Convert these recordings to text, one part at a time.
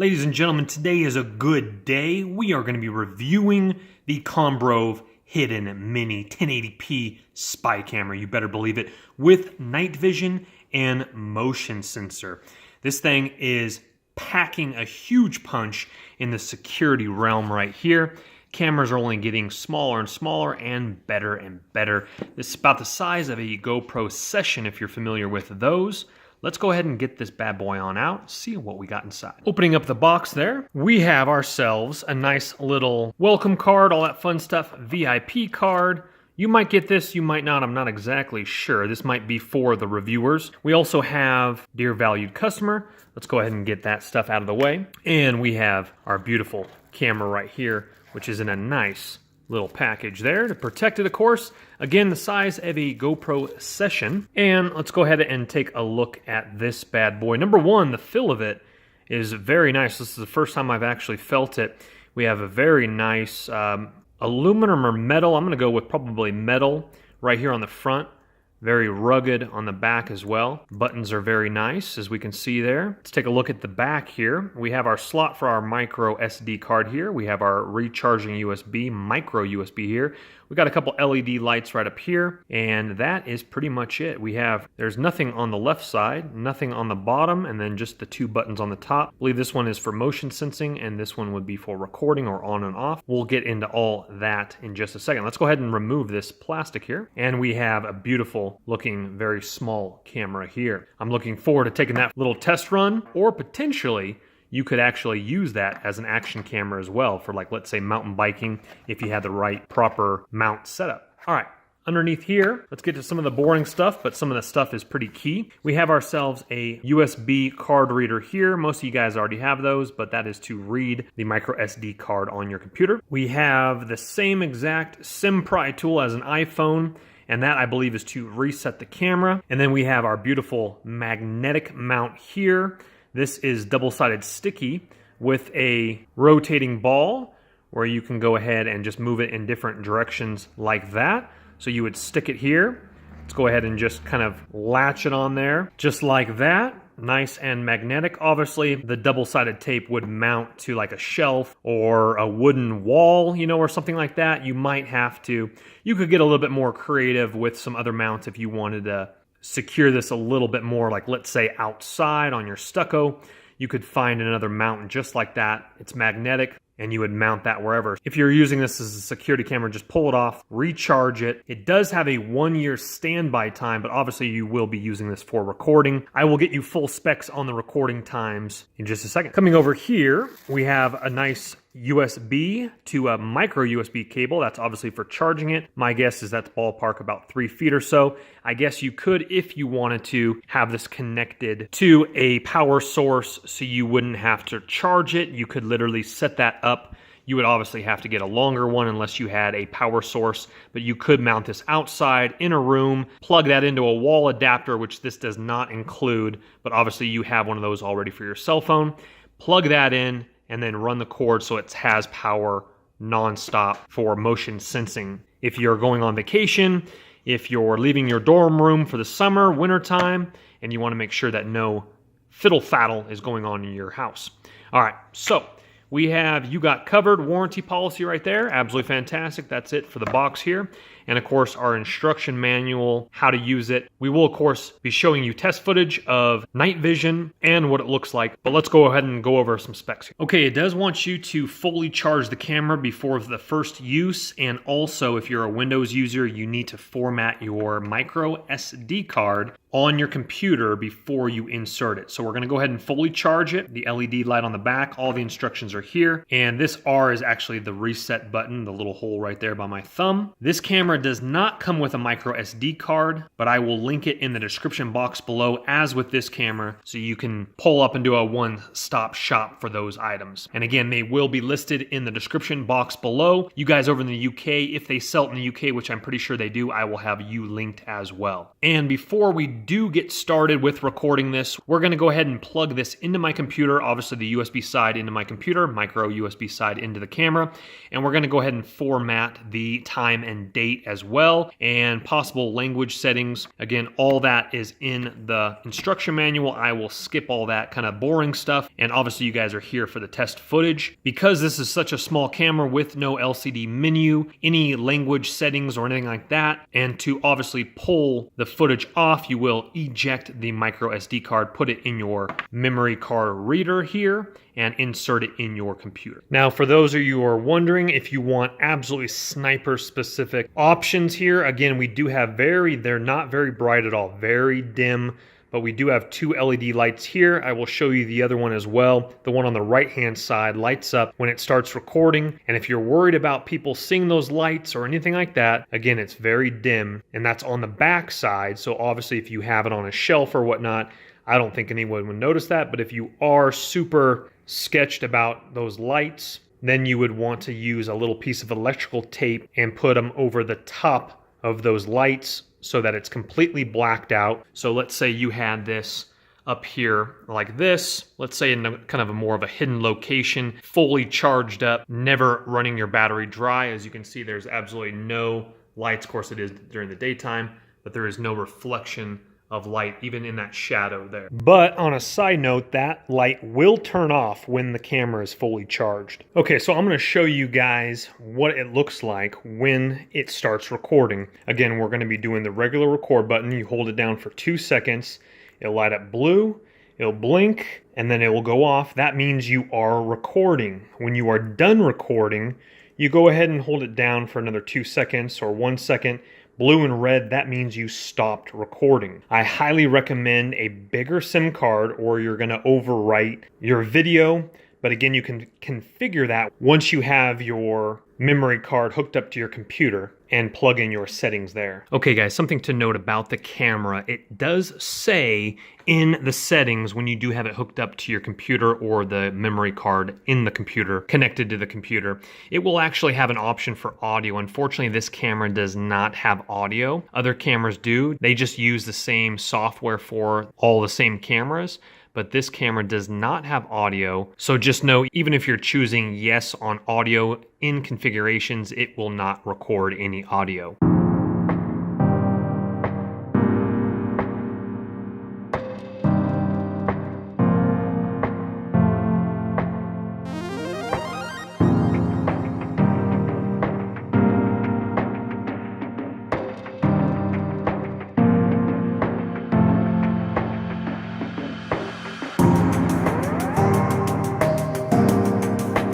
Ladies and gentlemen, today is a good day. We are going to be reviewing the Conbrov hidden mini 1080p spy camera. You better believe it, with night vision and motion sensor. This thing is packing a huge punch in the security realm right here. Cameras are only getting smaller and smaller and better. This is about the size of a GoPro Session if you're familiar with those. Let's go ahead and get this bad boy on out, see what we got inside. Opening up the box there, we have ourselves a nice little welcome card, all that fun stuff, VIP card. You might get this, you might not, I'm not exactly sure. This might be for the reviewers. We also have Dear Valued Customer. Let's go ahead and get that stuff out of the way. And we have our beautiful camera right here, which is in a nice little package there to protect it, of course. Again, the size of a GoPro Session. And let's go ahead and take a look at this bad boy. Number one, the feel of it is very nice. This is the first time I've actually felt it. We have a very nice aluminum or metal. I'm going to go with probably metal right here on the front. Very rugged on the back as well. Buttons are very nice, as we can see there. Let's take a look at the back here. We have our slot for our micro SD card here. We have our recharging USB, micro USB here. We got a couple LED lights right up here, and that is pretty much it. There's nothing on the left side, nothing on the bottom, and then just the two buttons on the top. I believe this one is for motion sensing, and this one would be for recording or on and off. We'll get into all that in just a second. Let's go ahead and remove this plastic here, and we have a beautiful looking, very small camera here. I'm looking forward to taking that little test run, or potentially you could actually use that as an action camera as well for, like, let's say mountain biking if you had the right proper mount setup. All right, underneath here, let's get to some of the boring stuff, but some of the stuff is pretty key. We have ourselves a USB card reader here. Most of you guys already have those, but that is to read the micro SD card on your computer. We have the same exact SIM pry tool as an iPhone, and that, I believe, is to reset the camera. And then we have our beautiful magnetic mount here. This is double-sided sticky with a rotating ball where you can go ahead and just move it in different directions like that. So you would stick it here. Let's go ahead and just kind of latch it on there just like that. Nice and magnetic. Obviously, the double-sided tape would mount to like a shelf or a wooden wall, or something like that. You could get a little bit more creative with some other mounts if you wanted to secure this a little bit more, like let's say outside on your stucco. You could find another mount just like that. It's magnetic, and you would mount that wherever. If you're using this as a security camera, just pull it off, recharge it. It does have a 1-year standby time, but obviously you will be using this for recording. I will get you full specs on the recording times in just a second. Coming over here, we have a nice USB to a micro USB cable. That's obviously for charging it. My guess is that's ballpark about 3 feet or so. I guess you could, if you wanted to, have this connected to a power source so you wouldn't have to charge it. You could literally set that up. You would obviously have to get a longer one unless you had a power source, but you could mount this outside in a room, plug that into a wall adapter, which this does not include, but obviously you have one of those already for your cell phone. Plug that in and then run the cord so it has power nonstop for motion sensing. If you're going on vacation, if you're leaving your dorm room for the summer, wintertime, and you want to make sure that no fiddle faddle is going on in your house. All right, so we have You Got Covered warranty policy right there. Absolutely fantastic. That's it for the box here. And of course, our instruction manual, how to use it. We will, of course, be showing you test footage of night vision and what it looks like. But let's go ahead and go over some specs here. Okay, it does want you to fully charge the camera before the first use. And also, if you're a Windows user, you need to format your micro SD card on your computer before you insert it. So we're going to go ahead and fully charge it. The LED light on the back, all the instructions are here. And this R is actually the reset button, the little hole right there by my thumb. This camera does not come with a micro SD card, but I will link it in the description box below, as with this camera, so you can pull up and do a one-stop shop for those items. And again, they will be listed in the description box below. You guys over in the UK, if they sell it in the UK, which I'm pretty sure they do, I will have you linked as well. And before we do get started with recording this, we're going to go ahead and plug this into my computer, obviously the USB side into my computer, micro USB side into the camera. And we're gonna go ahead and format the time and date as well, and possible language settings. Again, all that is in the instruction manual. I will skip all that kind of boring stuff. And obviously you guys are here for the test footage. Because this is such a small camera with no LCD menu, any language settings or anything like that, and to obviously pull the footage off, you will eject the micro SD card, put it in your memory card reader here, and insert it in your computer. Now, for those of you who are wondering if you want absolutely sniper specific options here, again, we do have they're not very bright at all, very dim, but we do have 2 LED lights here. I will show you the other one as well. The one on the right-hand side lights up when it starts recording. And if you're worried about people seeing those lights or anything like that, again, it's very dim, and that's on the back side. So obviously if you have it on a shelf or whatnot, I don't think anyone would notice that. But if you are super sketched about those lights, then you would want to use a little piece of electrical tape and put them over the top of those lights so that it's completely blacked out. So let's say you had this up here like this, let's say in kind of a more of a hidden location, fully charged up, never running your battery dry. As you can see, there's absolutely no lights. Of course it is during the daytime, but there is no reflection of light even in that shadow there. But on a side note, that light will turn off when the camera is fully charged. Okay, so I'm going to show you guys what it looks like when it starts recording. Again, we're going to be doing the regular record button. You hold it down for 2 seconds, it'll light up blue, it'll blink, and then it will go off. That means you are recording. When you are done recording, you go ahead and hold it down for another 2 seconds or 1 second. Blue and red, that means you stopped recording. I highly recommend a bigger SIM card or you're gonna overwrite your video. But again, you can configure that once you have your memory card hooked up to your computer and plug in your settings there. Okay guys, something to note about the camera. It does say in the settings when you do have it hooked up to your computer or the memory card in the computer, connected to the computer, it will actually have an option for audio. Unfortunately, this camera does not have audio. Other cameras do. They just use the same software for all the same cameras. But this camera does not have audio. So just know, even if you're choosing yes on audio in configurations, it will not record any audio.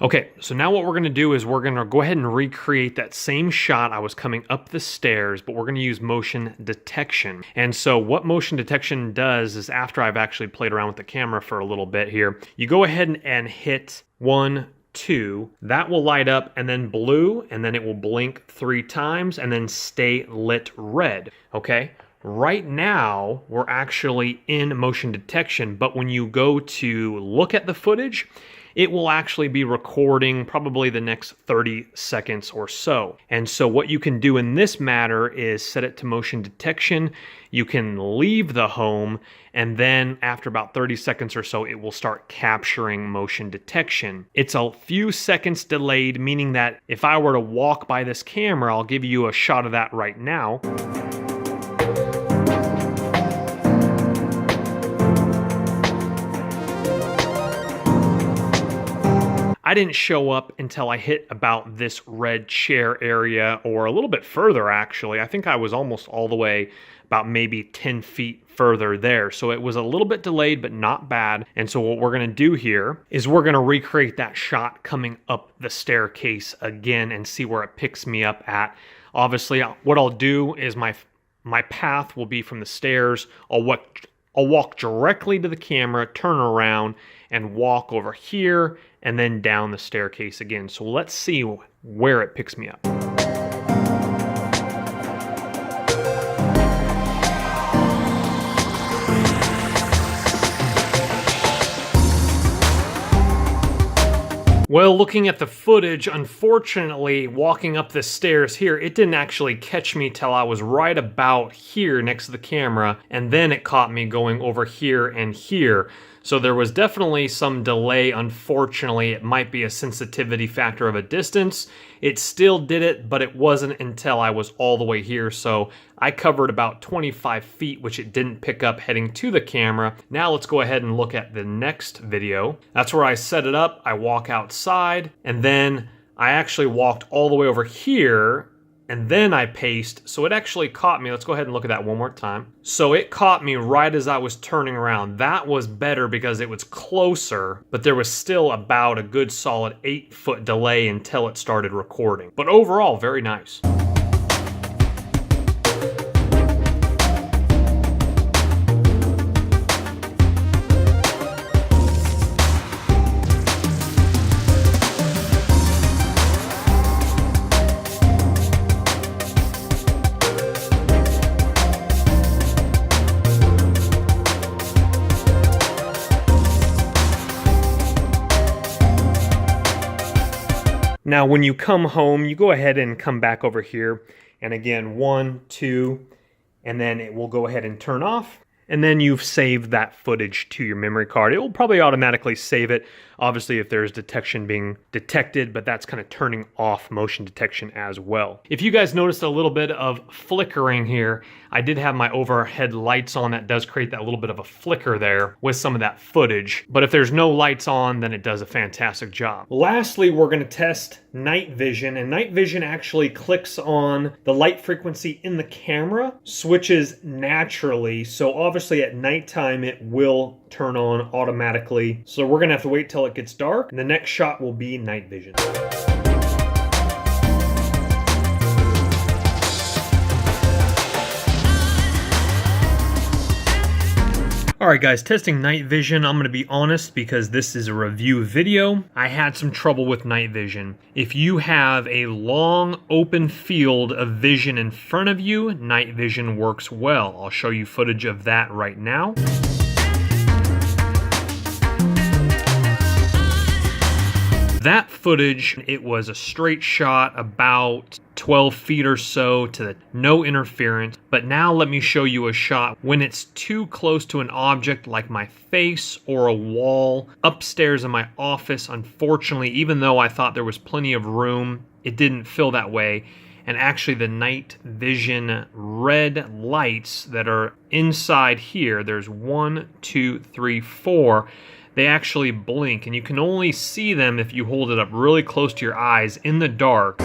Okay, so now what we're gonna do is we're gonna go ahead and recreate that same shot. I was coming up the stairs, but we're gonna use motion detection. And so what motion detection does is, after I've actually played around with the camera for a little bit here, you go ahead and hit 1, 2, that will light up, and then blue, and then it will blink 3 times, and then stay lit red, okay? Right now, we're actually in motion detection, but when you go to look at the footage, it will actually be recording probably the next 30 seconds or so. And so what you can do in this matter is set it to motion detection. You can leave the home, and then after about 30 seconds or so, it will start capturing motion detection. It's a few seconds delayed, meaning that if I were to walk by this camera, I'll give you a shot of that right now. I didn't show up until I hit about this red chair area, or a little bit further actually. I think I was almost all the way about maybe 10 feet further there. So it was a little bit delayed, but not bad. And so what we're gonna do here is we're gonna recreate that shot coming up the staircase again and see where it picks me up at. Obviously, what I'll do is my path will be from the stairs. I'll walk directly to the camera, turn around, and walk over here, and then down the staircase again. So let's see where it picks me up. Well, looking at the footage, unfortunately, walking up the stairs here, it didn't actually catch me till I was right about here next to the camera, and then it caught me going over here and here. So there was definitely some delay. Unfortunately, it might be a sensitivity factor of a distance. It still did it, but it wasn't until I was all the way here. So I covered about 25 feet, which it didn't pick up heading to the camera. Now let's go ahead and look at the next video. That's where I set it up. I walk outside, and then I actually walked all the way over here, and then I paced, so it actually caught me. Let's go ahead and look at that one more time. So it caught me right as I was turning around. That was better because it was closer, but there was still about a good solid 8-foot delay until it started recording. But overall, very nice. Now, when you come home, you go ahead and come back over here. And again, 1, 2, and then it will go ahead and turn off. And then you've saved that footage to your memory card. It will probably automatically save it, obviously, if there's detection being detected, but that's kind of turning off motion detection as well. If you guys noticed a little bit of flickering here, I did have my overhead lights on. That does create that little bit of a flicker there with some of that footage. But if there's no lights on, then it does a fantastic job. Lastly, we're going to test night vision, and night vision actually clicks on the light frequency in the camera, switches naturally. So obviously at nighttime, it will turn on automatically. So we're going to have to wait till it gets dark, and the next shot will be night vision. Alright guys, testing night vision. I'm going to be honest because this is a review video. I had some trouble with night vision. If you have a long open field of vision in front of you, night vision works well. I'll show you footage of that right now. That footage, it was a straight shot about 12 feet or so to no interference. But now let me show you a shot when it's too close to an object like my face or a wall upstairs in my office. Unfortunately, even though I thought there was plenty of room, it didn't feel that way. And actually the night vision red lights that are inside here, there's 1, 2, 3, 4. They actually blink, and you can only see them if you hold it up really close to your eyes in the dark.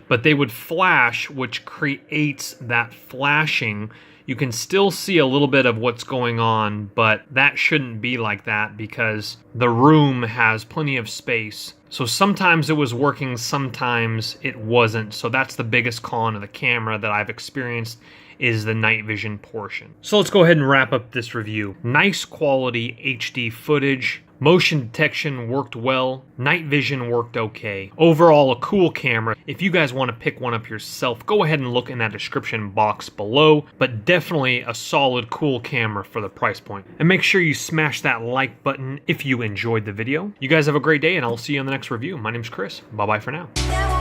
But they would flash, which creates that flashing. You can still see a little bit of what's going on, but that shouldn't be like that because the room has plenty of space. So sometimes it was working, sometimes it wasn't. So that's the biggest con of the camera that I've experienced, is the night vision portion. So let's go ahead and wrap up this review. Nice quality HD footage. Motion detection worked well. Night vision worked okay. Overall, a cool camera. If you guys want to pick one up yourself, go ahead and look in that description box below. But definitely a solid, cool camera for the price point. And make sure you smash that like button if you enjoyed the video. You guys have a great day, and I'll see you on the next review. My name's Chris. Bye-bye for now.